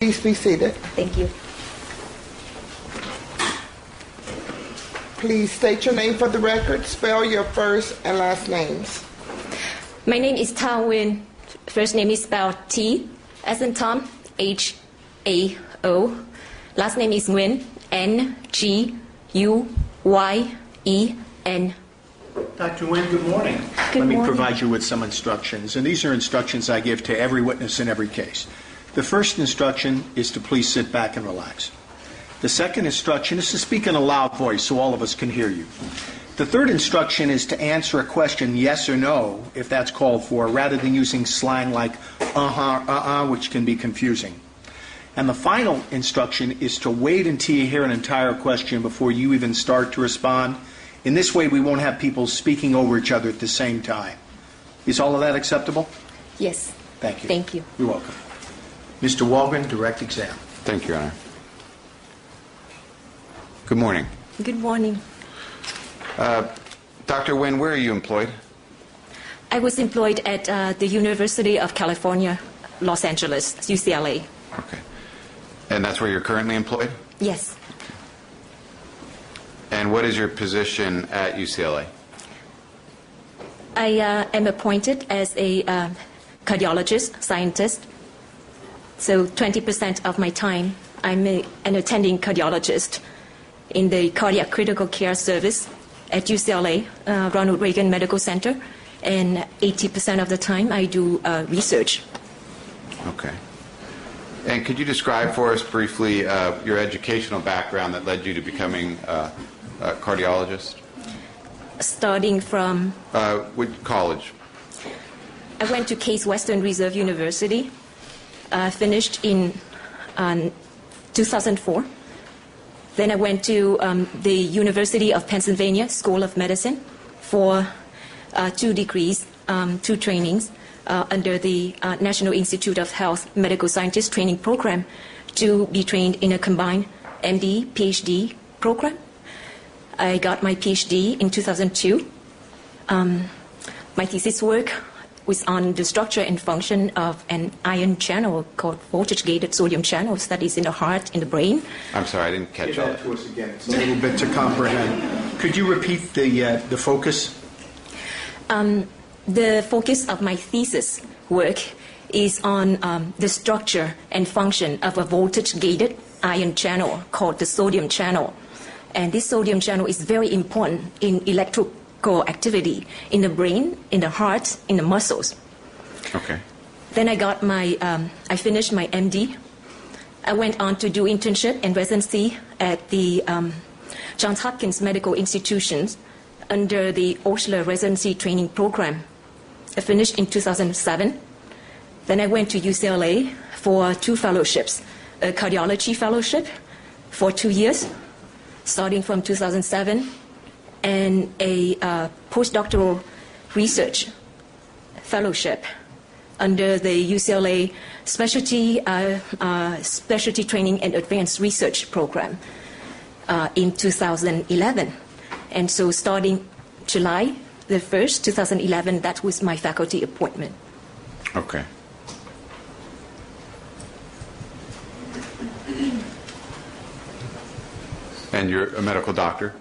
Please be seated. Thank you. Please state your name for the record. Spell your first and last names. My name is Thao Nguyen. First name is spelled T, as in Tom, H-A-O. Last name is Nguyen, N-G-U-Y-E-N. Dr. Nguyen, good morning. Let me provide you with some instructions, and these are instructions I give to every witness in every case. The first instruction is to please sit back and relax. The second instruction is to speak in a loud voice so all of us can hear you. The third instruction is to answer a question yes or no, if that's called for, rather than using slang like which can be confusing. And the final instruction is to wait until you hear an entire question before you even start to respond. In this way, we won't have people speaking over each other at the same time. Is all of that acceptable? Yes. Thank you. Thank you. You're welcome. Mr. Walgren, direct exam. Thank you, Your Honor. Good morning. Good morning. Dr. Nguyen, where are you employed? I was employed at the University of California, Los Angeles, UCLA. Okay. And that's where you're currently employed? Yes. And what is your position at UCLA? I am appointed as a cardiologist, scientist. So 20% of my time, I'm an attending cardiologist in the cardiac critical care service at UCLA, Ronald Reagan Medical Center, and 80% of the time I do research. Okay. And could you describe for us briefly your educational background that led you to becoming a cardiologist? Starting from... Which college? I went to Case Western Reserve University, finished in 2004. Then I went to the University of Pennsylvania School of Medicine for 2 degrees, 2 trainings under the National Institute of Health Medical Scientist Training Program to be trained in a combined MD, PhD program. I got my PhD in 2002. My thesis work was on the structure and function of an ion channel called voltage-gated sodium channel studies in the heart, in the brain. I'm sorry, I didn't catch Give all that to us again. It's a little bit to comprehend. Could you repeat the focus? The focus of my thesis work is on the structure and function of a voltage-gated ion channel called the sodium channel. And this sodium channel is very important in electrical activity in the brain, in the heart, in the muscles. Okay. Then I got my, I finished my MD. I went on to do internship and residency at the Johns Hopkins Medical Institutions under the Osler Residency Training Program. I finished in 2007. Then I went to UCLA for 2 fellowships, a cardiology fellowship for 2 years, starting from 2007, and a postdoctoral research fellowship under the UCLA Specialty Training and Advanced Research Program in 2011. And so starting July the 1st, 2011, that was my faculty appointment. Okay. And you're a medical doctor?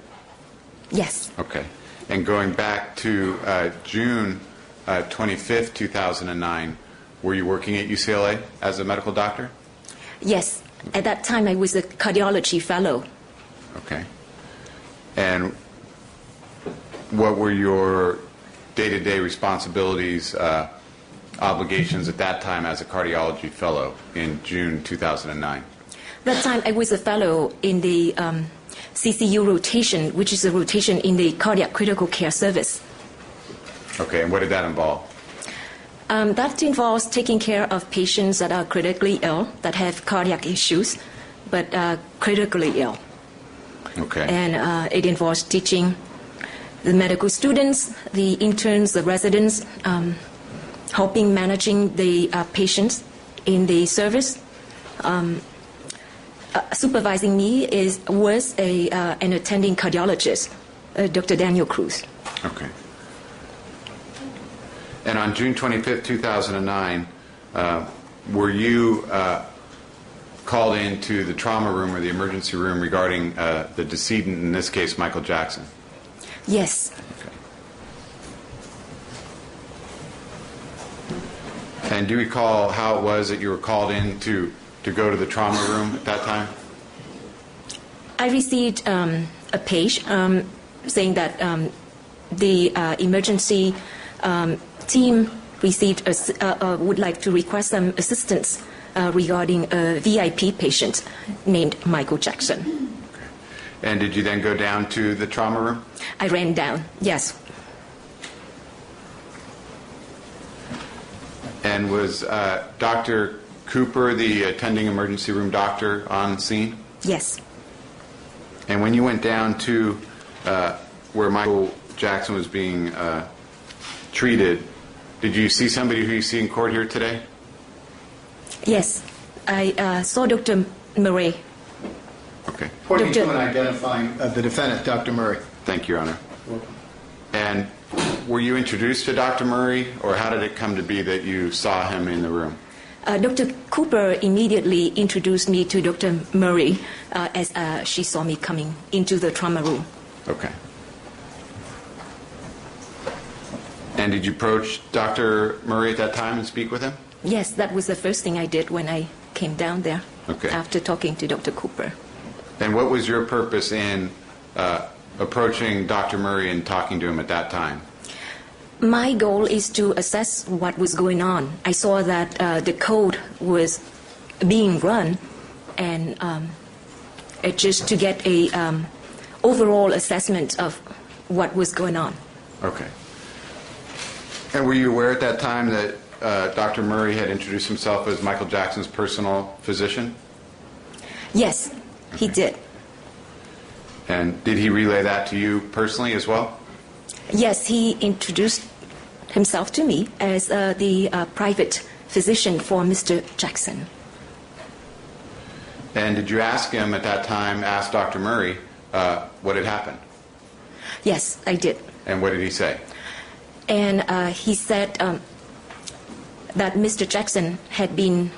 Yes. Okay. And going back to June 25th, 2009, were you working at UCLA as a medical doctor? Yes. At that time, I was a cardiology fellow. Okay. And what were your day-to-day responsibilities, obligations at that time as a cardiology fellow in June 2009? That time, I was a fellow in the CCU rotation, which is a rotation in the cardiac critical care service. Okay, and what did that involve? That involves taking care of patients that are critically ill, that have cardiac issues, but critically ill. Okay. And it involves teaching the medical students, the interns, the residents, helping managing the patients in the service. Supervising me was an attending cardiologist, Dr. Daniel Cruz. Okay. And on June 25th, 2009, were you called into the trauma room or the emergency room regarding the decedent, in this case, Michael Jackson? Yes. Okay. And do you recall how it was that you were called in to go to the trauma room at that time? I received a page saying that the emergency team would like to request some assistance regarding a VIP patient named Michael Jackson. Okay. And did you then go down to the trauma room? I ran down, yes. And was Dr. Cooper, the attending emergency room doctor, on scene? Yes. And when you went down to where Michael Jackson was being treated, did you see somebody who you see in court here today? Yes. I saw Dr. Murray. Okay. Pointing to and identifying the defendant, Dr. Murray. Thank you, Your Honor. And were you introduced to Dr. Murray, or how did it come to be that you saw him in the room? Dr. Cooper immediately introduced me to Dr. Murray as she saw me coming into the trauma room. Okay. And did you approach Dr. Murray at that time and speak with him? Yes, that was the first thing I did when I came down there after talking to Dr. Cooper. And what was your purpose in approaching Dr. Murray and talking to him at that time? My goal is to assess what was going on. I saw that the code was being run, and just to get a overall assessment of what was going on. Okay. And were you aware at that time that Dr. Murray had introduced himself as Michael Jackson's personal physician? Yes, he did. And did he relay that to you personally as well? Yes, he introduced himself to me as the private physician for Mr. Jackson. And did you ask him at that time, ask Dr. Murray, what had happened? Yes, I did. And what did he say? And he said that Mr. Jackson had been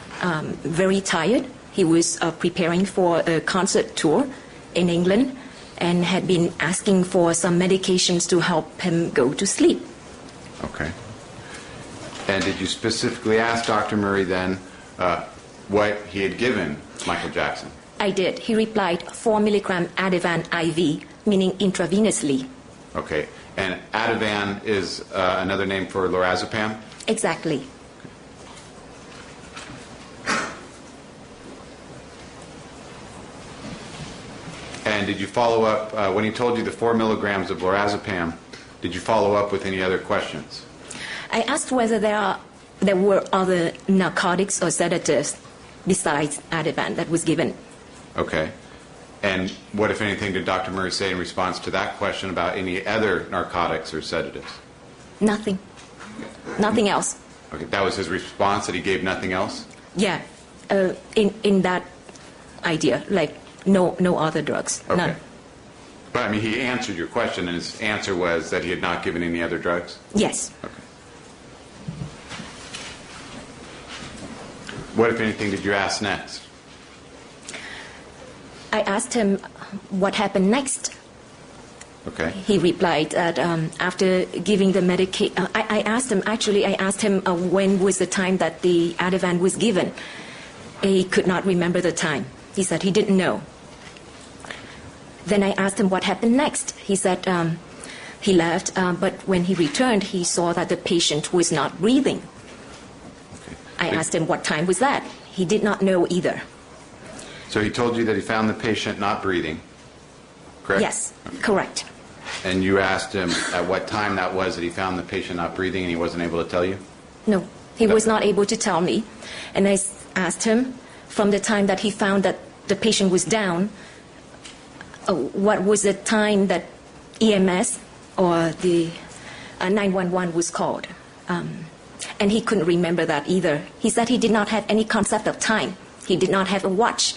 very tired. He was preparing for a concert tour in England and had been asking for some medications to help him go to sleep. Okay. And did you specifically ask Dr. Murray then what he had given Michael Jackson? I did. He replied 4 milligram Ativan IV, meaning intravenously. Okay. And Ativan is another name for lorazepam? Exactly. And did you follow up, when he told you the 4 milligrams of lorazepam, did you follow up with any other questions? I asked whether there were other narcotics or sedatives besides Ativan that was given. Okay. And what, if anything, did Dr. Murray say in response to that question about any other narcotics or sedatives? Nothing. Nothing else. Okay, that was his response, that he gave nothing else? Yeah. In that idea, like no other drugs. Okay. None. But, I mean, he answered your question, and his answer was that he had not given any other drugs? Yes. Okay. What, if anything, did you ask next? I asked him what happened next. Okay. He replied that after giving the medication, I asked him when was the time that the Ativan was given. He could not remember the time. He said he didn't know. Then I asked him what happened next. He said he left, but when he returned, he saw that the patient was not breathing. Okay. I asked him what time was that. He did not know either. So he told you that he found the patient not breathing, correct? Yes, correct. And you asked him at what time that was that he found the patient not breathing, and he wasn't able to tell you? No, he was not able to tell me. And I asked him from the time that he found that the patient was down, what was the time that EMS or the 911 was called. And he couldn't remember that either. He said he did not have any concept of time. He did not have a watch.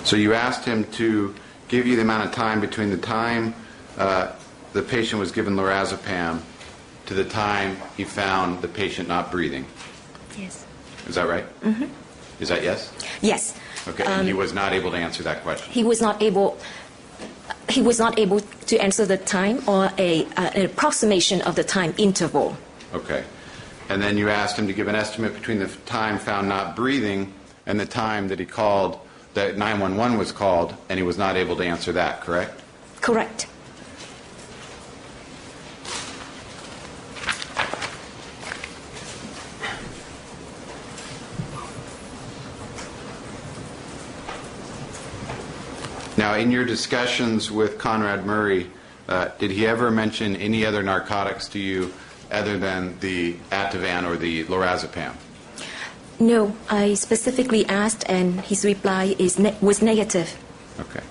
So you asked him to give you the amount of time between the time the patient was given lorazepam to the time he found the patient not breathing? Yes. Is that right? Mm-hmm. Is that yes? Yes. Okay, and he was not able to answer that question? He was not able to answer the time or an approximation of the time interval. Okay. And then you asked him to give an estimate between the time found not breathing and the time that he called, that 911 was called, and he was not able to answer that, correct? Correct. Now, in your discussions with Conrad Murray, did he ever mention any other narcotics to you other than the Ativan or the lorazepam? No, I specifically asked, and his reply was negative. Okay.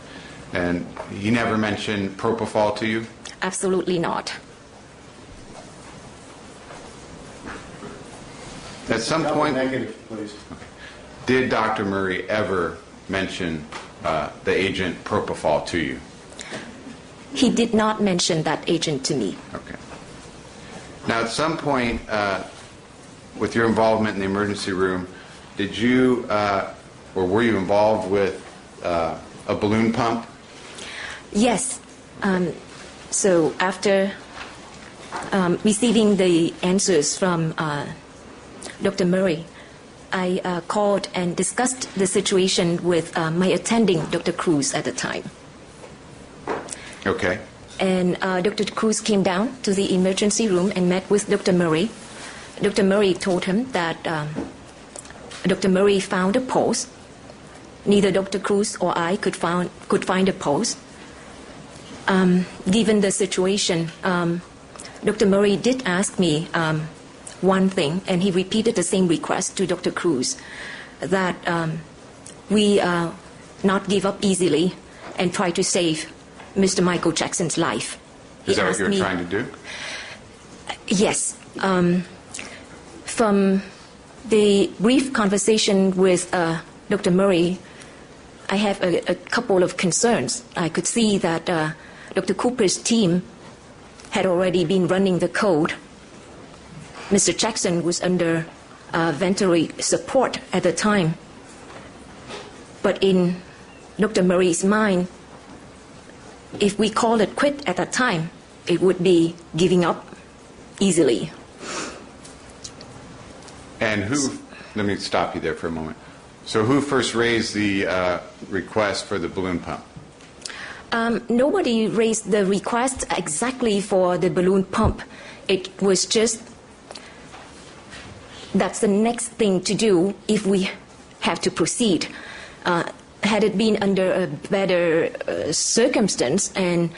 And he never mentioned propofol to you? Absolutely not. At some point, Negative, please. did Dr. Murray ever mention the agent propofol to you? He did not mention that agent to me. Okay. Now, at some point, with your involvement in the emergency room, did you or were you involved with a balloon pump? Yes. So after receiving the answers from Dr. Murray, I called and discussed the situation with my attending, Dr. Cruz, at the time. Okay. And Dr. Cruz came down to the emergency room and met with Dr. Murray. Dr. Murray told him that Dr. Murray found a pulse. Neither Dr. Cruz or I could find a pulse. Given the situation, Dr. Murray did ask me one thing, and he repeated the same request to Dr. Cruz, that we not give up easily and try to save Mr. Michael Jackson's life. Is that what you're trying to do? Yes. From the brief conversation with Dr. Murray, I have a couple of concerns. I could see that Dr. Cooper's team had already been running the code. Mr. Jackson was under ventilatory support at the time. But in Dr. Murray's mind, if we call it quit at that time, it would be giving up easily. And who, let me stop you there for a moment. So who first raised the request for the balloon pump? Nobody raised the request exactly for the balloon pump. It was just, that's the next thing to do if we have to proceed. Had it been under a better circumstance and